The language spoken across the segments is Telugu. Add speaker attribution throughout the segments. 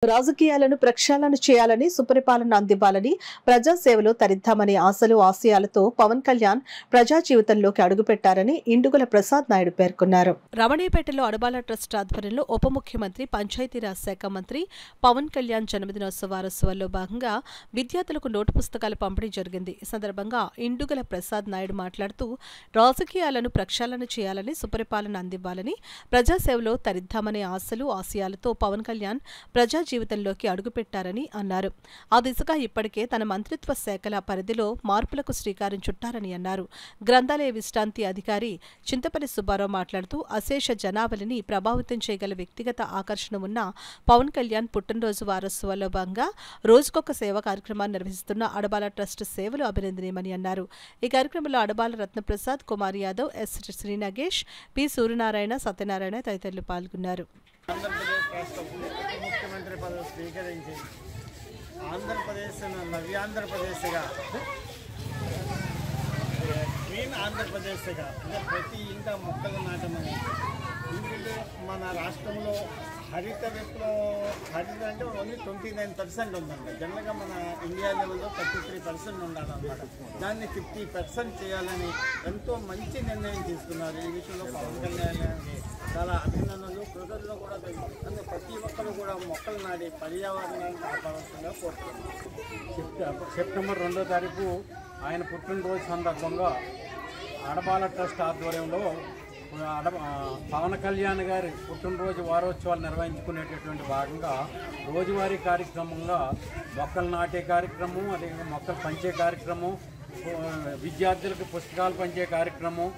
Speaker 1: రాజకీయాలను ప్రక్షాళన చేయాలని, సుపరిపాలన అందివ్వాలని, ప్రజాసేవలో తరిద్దామనే ఆశలు, ఆశయాలతో పవన్ కళ్యాణ్ ప్రజా జీవితంలోకి అడుగుపెట్టారని ఇండుగుల ప్రసాద్ నాయుడు పేర్కొన్నారు. రమణీపేటలో అడబాల ట్రస్ట్ ఆధ్వర్యంలో ఉప ముఖ్యమంత్రి, పంచాయతీరాజ్ శాఖ మంత్రి పవన్ కళ్యాణ్ జన్మదినోత్సవ వారోత్సవాల్లో భాగంగా విద్యార్థులకు నోటు పుస్తకాల పంపిణీ జరిగింది. ఈ సందర్భంగా ఇండుగుల ప్రసాద్ నాయుడు మాట్లాడుతూ, రాజకీయాలను ప్రక్షాళన చేయాలని, సుపరిపాలన అందివ్వాలని, ప్రజాసేవలో తరిద్దామనే ఆశలు, ఆశయాలతో పవన్ కళ్యాణ్ ప్రజా జీవితంలోకి అడుగుపెట్టారని అన్నారు. ఆ దిశగా ఇప్పటికే తన మంత్రిత్వ శాఖల పరిధిలో మార్పులకు శ్రీకారం చుట్టారని అన్నారు. గ్రంథాలయ విశ్రాంతి అధికారి చింతపల్లి సుబ్బారావు మాట్లాడుతూ, అశేష జనాభాని ప్రభావితం చేయగల వ్యక్తిగత ఆకర్షణ ఉన్న పవన్ కళ్యాణ్ పుట్టినరోజు వారోత్సవాల్లో భాగంగా రోజుకొక సేవా కార్యక్రమాన్ని నిర్వహిస్తున్న అడబాల ట్రస్ట్ సేవలు అభినందనీయమని అన్నారు. ఈ కార్యక్రమంలో అడబాల రత్నప్రసాద్, కుమార్ యాదవ్, ఎస్ శ్రీనాగేష్, పి సూర్యనారాయణ, సత్యనారాయణ తదితరులు పాల్గొన్నారు.
Speaker 2: ఆంధ్రప్రదేశ్ రాష్ట్ర ముఖ్యమంత్రి పదవి స్వీకరించి ఆంధ్రప్రదేశ్ నవ్యాంధ్రప్రదేశ్గా, గ్రీన్ ఆంధ్రప్రదేశ్గా, అంటే ప్రతి ఇంట మొక్కలు నాటమని. ఎందుకంటే మన రాష్ట్రంలో హరిత అంటే ఓన్లీ 29% ఉందంట. జనరల్గా మన ఇండియా లెవెల్లో 33% ఉండాలన్నమాట. దాన్ని 50% చేయాలని ఎంతో మంచి నిర్ణయం తీసుకున్నారు. ఈ విషయంలో పవన్ కళ్యాణ్ చాలా అభినందనలు. ప్రజల్లో కూడా అంటే ప్రతి ఒక్కరు కూడా మొక్కలు నాటి పర్యావరణాన్ని కాపాడాల్సిందిగా కోరుతున్నారు.
Speaker 3: సెప్టెంబర్ 2వ తారీఖు ఆయన పుట్టినరోజు సందర్భంగా అడబాల ట్రస్ట్ ఆధ్వర్యంలో పవన్ కళ్యాణ్ గారి పుట్టినరోజు వారోత్సవాలు నిర్వహించుకునేటటువంటి భాగంగా రోజువారీ కార్యక్రమంగా మొక్కలు నాటే కార్యక్రమం, అదే మొక్కలు పంచే కార్యక్రమం, విద్యార్థులకు పుస్తకాలు పంచే కార్యక్రమం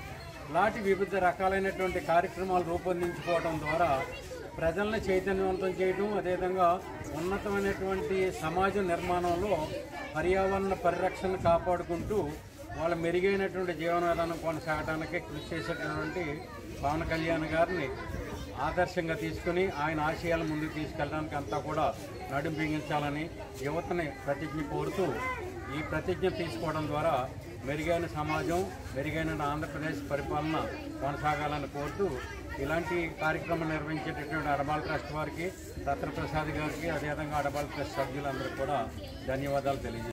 Speaker 3: లాంటి వివిధ రకాలైనటువంటి కార్యక్రమాలు రూపొందించుకోవడం ద్వారా ప్రజలను చైతన్యవంతం చేయడం, అదేవిధంగా ఉన్నతమైనటువంటి సమాజ నిర్మాణంలో పర్యావరణ పరిరక్షణ కాపాడుకుంటూ వాళ్ళ మెరుగైనటువంటి జీవన విధానం కొనసాగడానికి కృషి చేసేటటువంటి పవన్ కళ్యాణ్ గారిని ఆదర్శంగా తీసుకుని ఆయన ఆశయాల ముందుకు తీసుకెళ్ళడానికి అంతా కూడా నడుం బిగించాలని యువతని ప్రతిజ్ఞ కోరుతూ, ఈ ప్రతిజ్ఞ తీసుకోవడం ద్వారా మెరుగైన సమాజం, మెరుగైన ఆంధ్రప్రదేశ్ పరిపాలన కొనసాగాలని కోరుతూ ఇలాంటి కార్యక్రమం నిర్వహించేటటువంటి అడబాల ట్రస్ట్ వారికి, రత్నప్రసాద్ గారికి, అదేవిధంగా అడబాల ట్రస్ట్ సభ్యులందరికీ కూడా ధన్యవాదాలు తెలియజేస్తాను.